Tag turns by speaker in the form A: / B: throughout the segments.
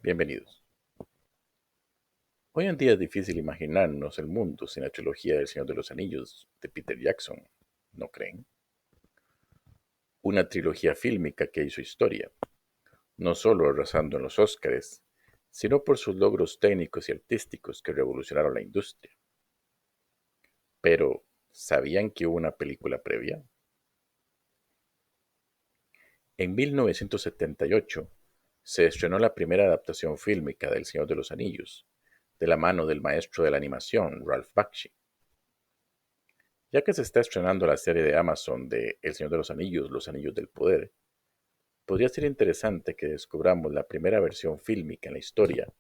A: Bienvenidos. Hoy en día es difícil imaginarnos el mundo sin la trilogía del Señor de los Anillos de Peter Jackson, ¿no creen? Una trilogía fílmica que hizo historia, no solo arrasando en los Óscares, sino por sus logros técnicos y artísticos que revolucionaron la industria. Pero, ¿sabían que hubo una película previa? En 1978 se estrenó la primera adaptación fílmica del Señor de los Anillos, de la mano del maestro de la animación Ralph Bakshi. Ya que se está estrenando la serie de Amazon de El Señor de los Anillos del Poder, podría ser interesante que descubramos la primera versión fílmica en la historia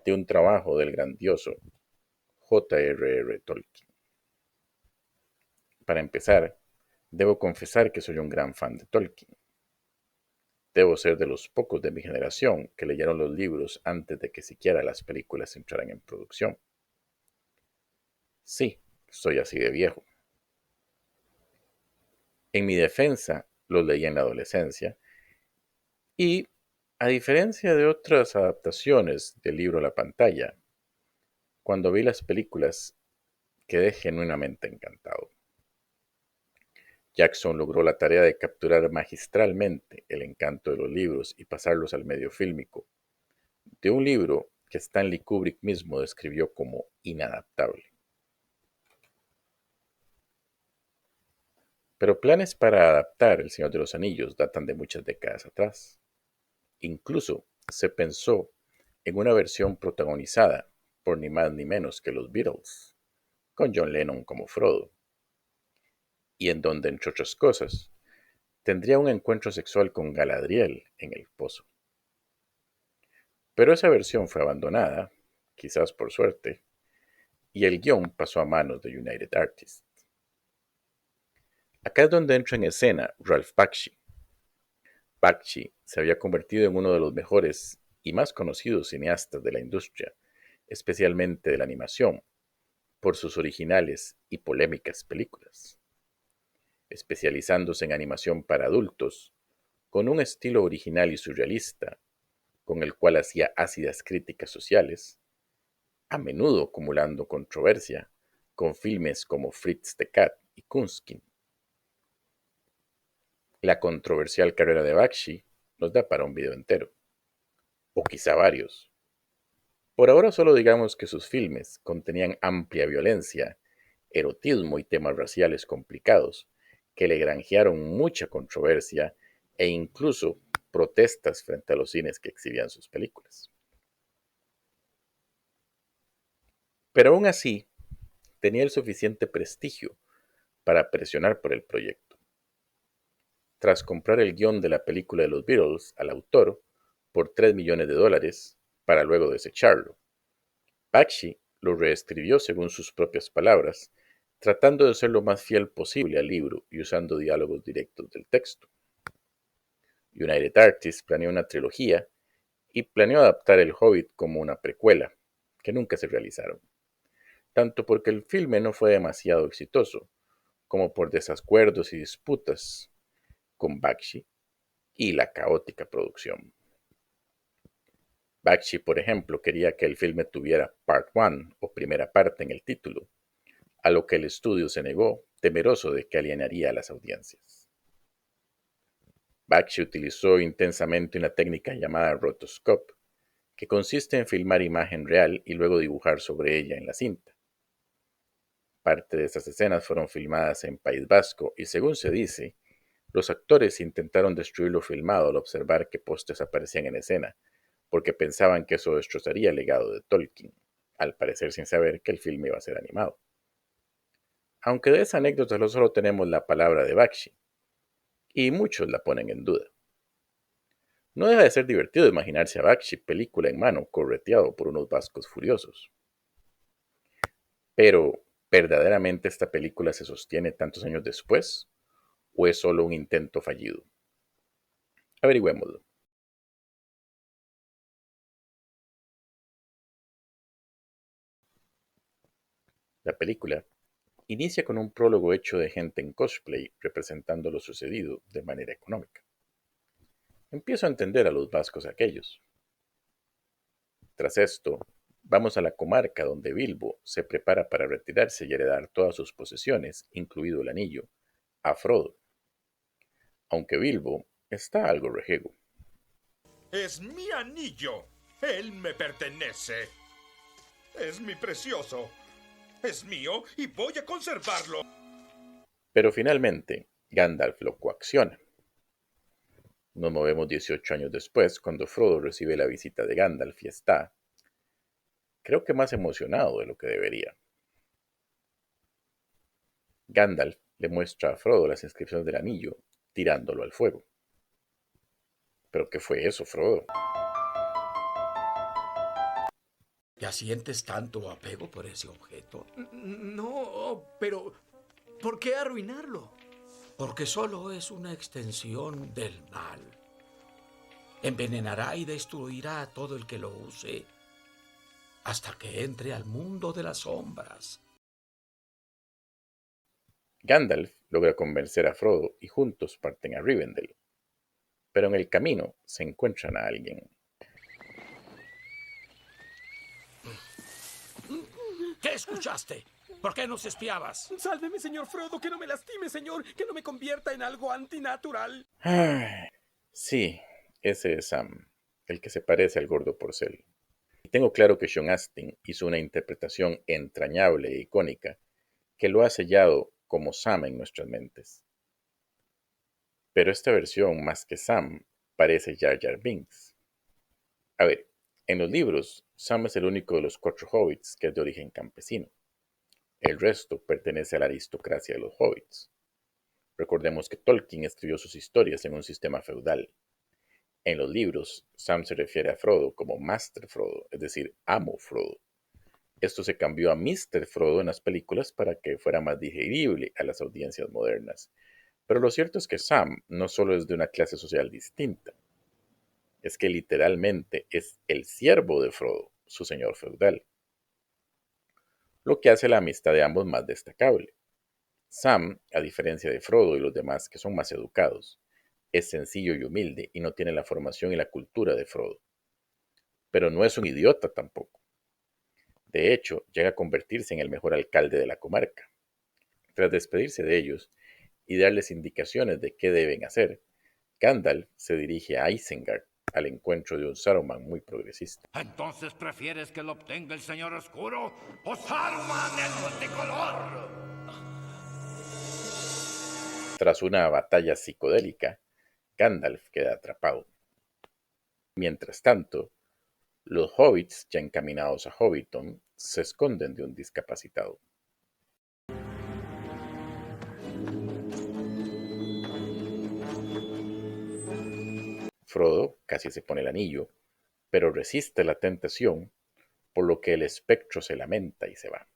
A: de un trabajo del grandioso J.R.R. Tolkien. Para empezar, debo confesar que soy un gran fan de Tolkien. Debo ser de los pocos de mi generación que leyeron los libros antes de que siquiera las películas entraran en producción. Sí, soy así de viejo. En mi defensa, los leí en la adolescencia y, a diferencia de otras adaptaciones del libro a la pantalla, cuando vi las películas quedé genuinamente encantado. Jackson logró la tarea de capturar magistralmente el encanto de los libros y pasarlos al medio fílmico, de un libro que Stanley Kubrick mismo describió como inadaptable. Pero planes para adaptar El Señor de los Anillos datan de muchas décadas atrás. Incluso se pensó en una versión protagonizada por ni más ni menos que los Beatles, con John Lennon como Frodo, y en donde, entre otras cosas, tendría un encuentro sexual con Galadriel en el pozo. Pero esa versión fue abandonada, quizás por suerte, y el guión pasó a manos de United Artists. Acá es donde entra en escena Ralph Bakshi. Bakshi se había convertido en uno de los mejores y más conocidos cineastas de la industria, especialmente de la animación, por sus originales y polémicas películas. Especializándose en animación para adultos, con un estilo original y surrealista, con el cual hacía ácidas críticas sociales, a menudo acumulando controversia con filmes como Fritz the Cat y Coonskin. La controversial carrera de Bakshi nos da para un video entero, o quizá varios. Por ahora solo digamos que sus filmes contenían amplia violencia, erotismo y temas raciales complicados, que le granjearon mucha controversia e incluso protestas frente a los cines que exhibían sus películas. Pero aún así, tenía el suficiente prestigio para presionar por el proyecto. Tras comprar el guión de la película de los Beatles al autor por $3 millones para luego desecharlo, Bakshi lo reescribió según sus propias palabras, tratando de ser lo más fiel posible al libro y usando diálogos directos del texto. United Artists planeó una trilogía y planeó adaptar El Hobbit como una precuela, que nunca se realizaron, tanto porque el filme no fue demasiado exitoso, como por desacuerdos y disputas con Bakshi y la caótica producción. Bakshi, por ejemplo, quería que el filme tuviera Part 1 o primera parte en el título, a lo que el estudio se negó, temeroso de que alienaría a las audiencias. Bakshi utilizó intensamente una técnica llamada rotoscope, que consiste en filmar imagen real y luego dibujar sobre ella en la cinta. Parte de estas escenas fueron filmadas en País Vasco y, según se dice, los actores intentaron destruir lo filmado al observar que postes aparecían en escena, porque pensaban que eso destrozaría el legado de Tolkien, al parecer sin saber que el filme iba a ser animado. Aunque de esa anécdota no solo tenemos la palabra de Bakshi, y muchos la ponen en duda. No deja de ser divertido imaginarse a Bakshi, película en mano, correteado por unos vascos furiosos. Pero, ¿verdaderamente esta película se sostiene tantos años después? ¿O es solo un intento fallido? Averigüémoslo. La película inicia con un prólogo hecho de gente en cosplay representando lo sucedido de manera económica. Empiezo a entender a los vascos aquellos. Tras esto, vamos a la comarca donde Bilbo se prepara para retirarse y heredar todas sus posesiones, incluido el anillo, a Frodo, aunque Bilbo está algo rejego.
B: Es mi anillo. Él me pertenece. Es mi precioso. Es mío y voy a conservarlo.
A: Pero finalmente, Gandalf lo coacciona. Nos movemos 18 años después, cuando Frodo recibe la visita de Gandalf y está, creo que más emocionado de lo que debería. Gandalf le muestra a Frodo las inscripciones del anillo, tirándolo al fuego. ¿Pero qué fue eso, Frodo?
C: ¿Ya sientes tanto apego por ese objeto?
D: No, pero ¿por qué arruinarlo?
C: Porque solo es una extensión del mal. Envenenará y destruirá a todo el que lo use hasta que entre al mundo de las sombras.
A: Gandalf logra convencer a Frodo y juntos parten a Rivendell. Pero en el camino se encuentran a alguien.
C: ¿Qué escuchaste? ¿Por qué nos espiabas?
D: Sálveme, señor Frodo, que no me lastime, señor, que no me convierta en algo antinatural.
A: Ay, sí, ese es Sam, el que se parece al gordo Porcel. Y tengo claro que Sean Astin hizo una interpretación entrañable e icónica que lo ha sellado como Sam en nuestras mentes. Pero esta versión, más que Sam, parece Jar Jar Binks. A ver, en los libros, Sam es el único de los 4 hobbits que es de origen campesino. El resto pertenece a la aristocracia de los hobbits. Recordemos que Tolkien escribió sus historias en un sistema feudal. En los libros, Sam se refiere a Frodo como Master Frodo, es decir, Amo Frodo. Esto se cambió a Mr. Frodo en las películas para que fuera más digerible a las audiencias modernas. Pero lo cierto es que Sam no solo es de una clase social distinta, es que literalmente es el siervo de Frodo, su señor feudal, lo que hace la amistad de ambos más destacable. Sam, a diferencia de Frodo y los demás que son más educados, es sencillo y humilde y no tiene la formación y la cultura de Frodo. Pero no es un idiota tampoco. De hecho, llega a convertirse en el mejor alcalde de la comarca. Tras despedirse de ellos y darles indicaciones de qué deben hacer, Gandalf se dirige a Isengard al encuentro de un Saruman muy progresista.
E: ¿Entonces prefieres que lo obtenga el Señor Oscuro o Saruman el multicolor?
A: Tras una batalla psicodélica, Gandalf queda atrapado. Mientras tanto, los hobbits, ya encaminados a Hobbiton, se esconden de un discapacitado. Frodo casi se pone el anillo, pero resiste la tentación, por lo que el espectro se lamenta y se va.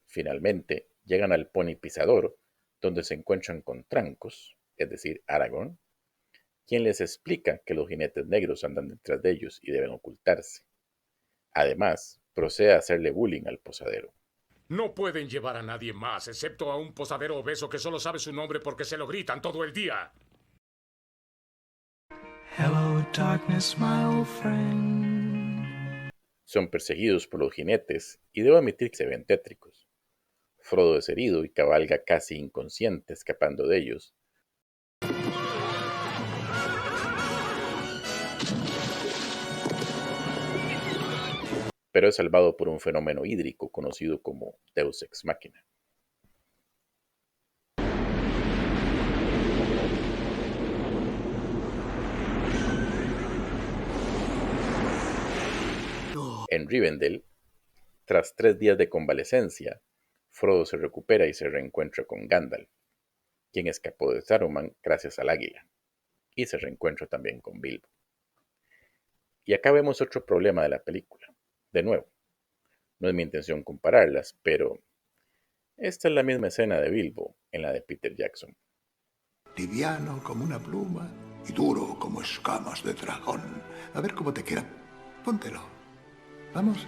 A: Finalmente, llegan al Pony Pisador, donde se encuentran con Trancos, es decir, Aragorn, quien les explica que los jinetes negros andan detrás de ellos y deben ocultarse. Además, procede a hacerle bullying al posadero.
F: No pueden llevar a nadie más, excepto a un posadero obeso que solo sabe su nombre porque se lo gritan todo el día.
G: Hello, darkness, my old friend.
A: Son perseguidos por los jinetes y debo admitir que se ven tétricos. Frodo es herido y cabalga casi inconsciente escapando de ellos. Pero es salvado por un fenómeno hídrico conocido como Deus Ex Machina. En Rivendell, tras 3 días de convalecencia, Frodo se recupera y se reencuentra con Gandalf, quien escapó de Saruman gracias al águila, y se reencuentra también con Bilbo. Y acá vemos otro problema de la película. De nuevo, no es mi intención compararlas, pero esta es la misma escena de Bilbo en la de Peter Jackson.
H: Liviano como una pluma y duro como escamas de dragón. A ver cómo te queda. Póntelo. Vamos.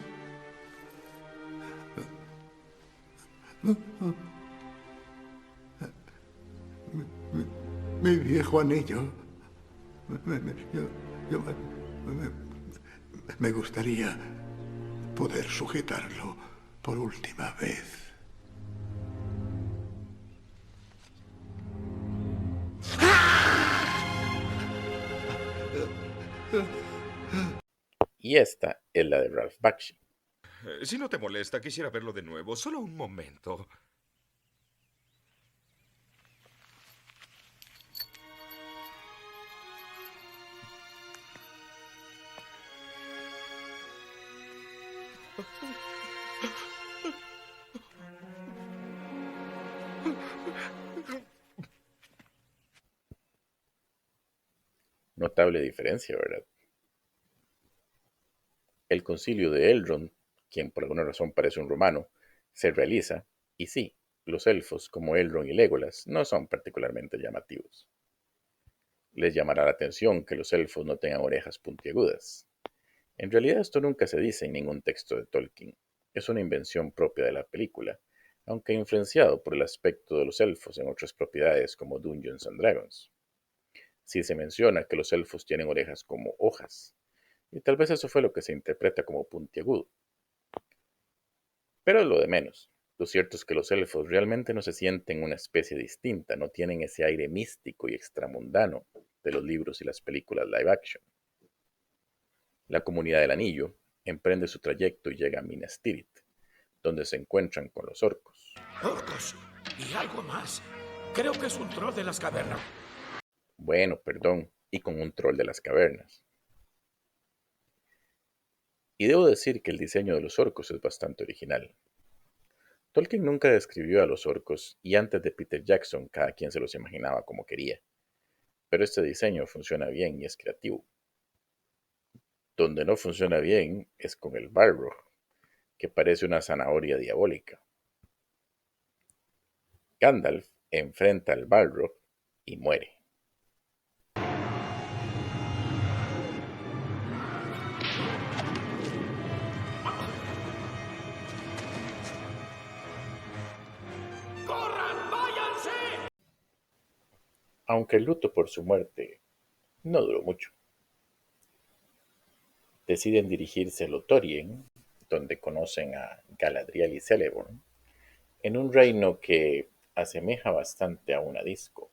H: Mi viejo anillo. Me gustaría poder sujetarlo por última vez.
A: Y esta es la de Ralph Bakshi.
B: Si no te molesta, quisiera verlo de nuevo. Solo un momento.
A: Notable diferencia, ¿verdad? El concilio de Elrond, quien por alguna razón parece un romano, se realiza, y sí, los elfos como Elrond y Legolas no son particularmente llamativos. Les llamará la atención que los elfos no tengan orejas puntiagudas. En realidad esto nunca se dice en ningún texto de Tolkien, es una invención propia de la película, aunque influenciado por el aspecto de los elfos en otras propiedades como Dungeons and Dragons. Sí se menciona que los elfos tienen orejas como hojas, y tal vez eso fue lo que se interpreta como puntiagudo. Pero es lo de menos. Lo cierto es que los elfos realmente no se sienten una especie distinta, no tienen ese aire místico y extramundano de los libros y las películas live action. La comunidad del Anillo emprende su trayecto y llega a Minas Tirith, donde se encuentran con los orcos.
C: ¡Orcos! Y algo más. Creo que es un troll de las cavernas.
A: Bueno, perdón, y con un troll de las cavernas. Y debo decir que el diseño de los orcos es bastante original. Tolkien nunca describió a los orcos y antes de Peter Jackson cada quien se los imaginaba como quería. Pero este diseño funciona bien y es creativo. Donde no funciona bien es con el Balrog, que parece una zanahoria diabólica. Gandalf enfrenta al Balrog y muere.
C: ¡Corran! ¡Váyanse!
A: Aunque el luto por su muerte no duró mucho. Deciden dirigirse a Lothlórien, donde conocen a Galadriel y Celeborn, en un reino que asemeja bastante a una disco.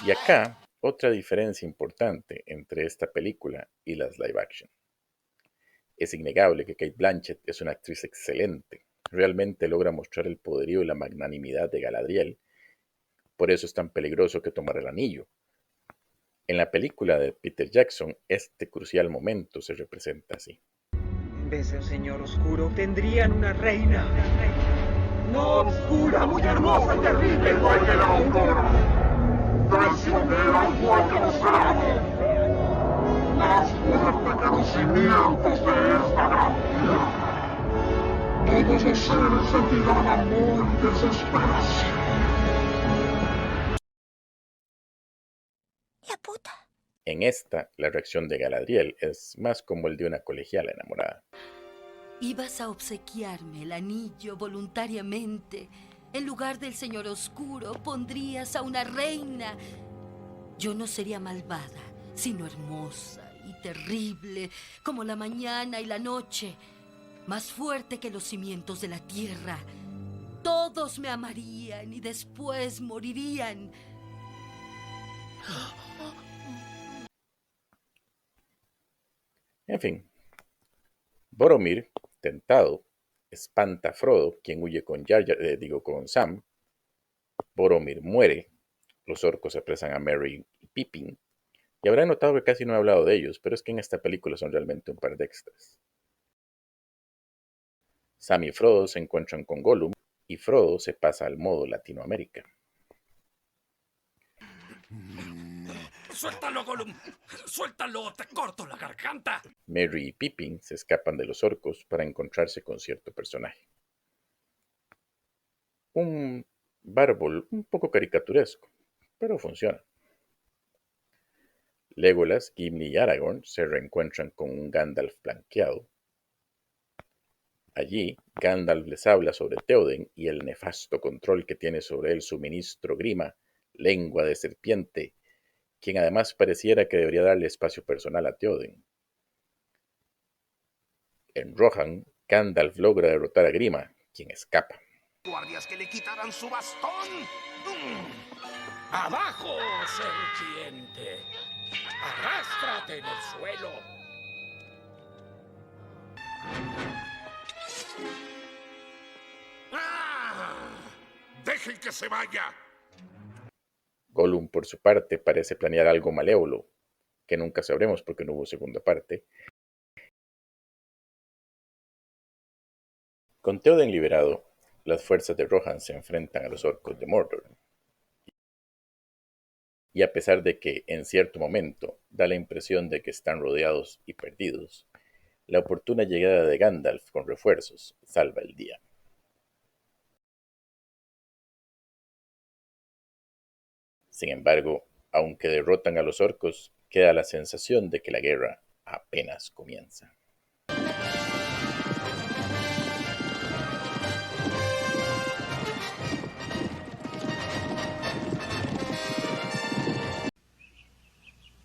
A: Y acá, otra diferencia importante entre esta película y las live action. Es innegable que Cate Blanchett es una actriz excelente. Realmente logra mostrar el poderío y la magnanimidad de Galadriel. Por eso es tan peligroso que tomar el anillo. En la película de Peter Jackson, este crucial momento se representa así.
I: En vez de un señor oscuro, tendrían una reina. No oscura, muy hermosa y terrible, igual que la aurora. Traicionera igual que los dragones. Más fuerte que los cimientos de esta gran vida. Todos los seres sentirán amor y desesperación.
J: La puta.
A: En esta, la reacción de Galadriel es más como el de una colegiala enamorada.
J: Ibas a obsequiarme el anillo voluntariamente. En lugar del señor oscuro, pondrías a una reina. Yo no sería malvada, sino hermosa y terrible, como la mañana y la noche, más fuerte que los cimientos de la tierra. Todos me amarían y después morirían.
A: En fin, Boromir, tentado, espanta a Frodo, quien huye con con Sam. Boromir muere, los orcos apresan a Merry y Pippin, y habrán notado que casi no he hablado de ellos, pero es que en esta película son realmente un par de extras. Sam y Frodo se encuentran con Gollum, y Frodo se pasa al modo Latinoamérica.
C: ¡Suéltalo, Gollum! ¡Suéltalo! ¡Te corto la garganta!
A: Merry y Pippin se escapan de los orcos para encontrarse con cierto personaje. Un Bárbol un poco caricaturesco, pero funciona. Legolas, Gimli y Aragorn se reencuentran con un Gandalf blanqueado. Allí, Gandalf les habla sobre Théoden y el nefasto control que tiene sobre él su ministro Grima, lengua de serpiente, quien además pareciera que debería darle espacio personal a Théoden. En Rohan, Gandalf logra derrotar a Grima, quien escapa.
E: Guardias que le quitaran su bastón.
C: ¡Abajo, serpiente! ¡Arrástrate en el suelo!
E: ¡Dejen que se vaya!
A: Gollum, por su parte, parece planear algo malévolo, que nunca sabremos porque no hubo segunda parte. Con Théoden liberado, las fuerzas de Rohan se enfrentan a los orcos de Mordor. Y a pesar de que, en cierto momento, da la impresión de que están rodeados y perdidos, la oportuna llegada de Gandalf con refuerzos salva el día. Sin embargo, aunque derrotan a los orcos, queda la sensación de que la guerra apenas comienza.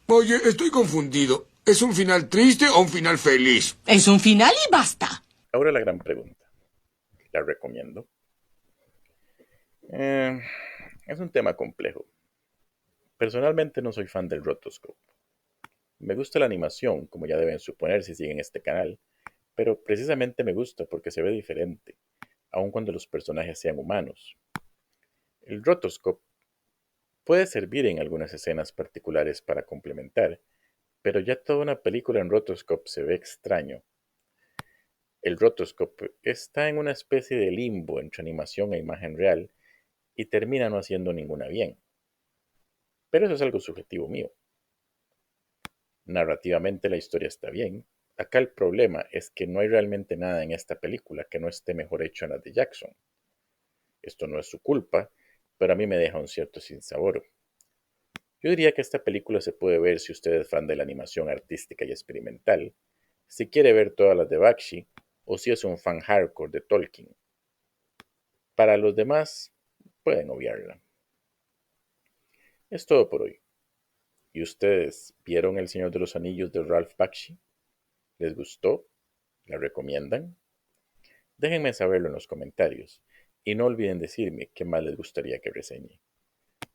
K: Oye, estoy confundido. ¿Es un final triste o un final feliz?
L: Es un final y basta.
A: Ahora la gran pregunta. ¿La recomiendo? Es un tema complejo. Personalmente no soy fan del rotoscope. Me gusta la animación, como ya deben suponer si siguen este canal, pero precisamente me gusta porque se ve diferente, aun cuando los personajes sean humanos. El rotoscope puede servir en algunas escenas particulares para complementar, pero ya toda una película en rotoscope se ve extraño. El rotoscope está en una especie de limbo entre animación e imagen real y termina no haciendo ninguna bien. Pero eso es algo subjetivo mío. Narrativamente la historia está bien. Acá el problema es que no hay realmente nada en esta película que no esté mejor hecho en la de Jackson. Esto no es su culpa, pero a mí me deja un cierto sinsabor. Yo diría que esta película se puede ver si usted es fan de la animación artística y experimental, si quiere ver todas las de Bakshi, o si es un fan hardcore de Tolkien. Para los demás, pueden obviarla. Es todo por hoy. ¿Y ustedes vieron El Señor de los Anillos de Ralph Bakshi? ¿Les gustó? ¿La recomiendan? Déjenme saberlo en los comentarios y no olviden decirme qué más les gustaría que reseñe.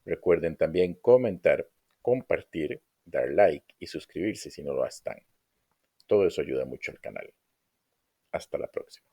A: Recuerden también comentar, compartir, dar like y suscribirse si no lo están. Todo eso ayuda mucho al canal. Hasta la próxima.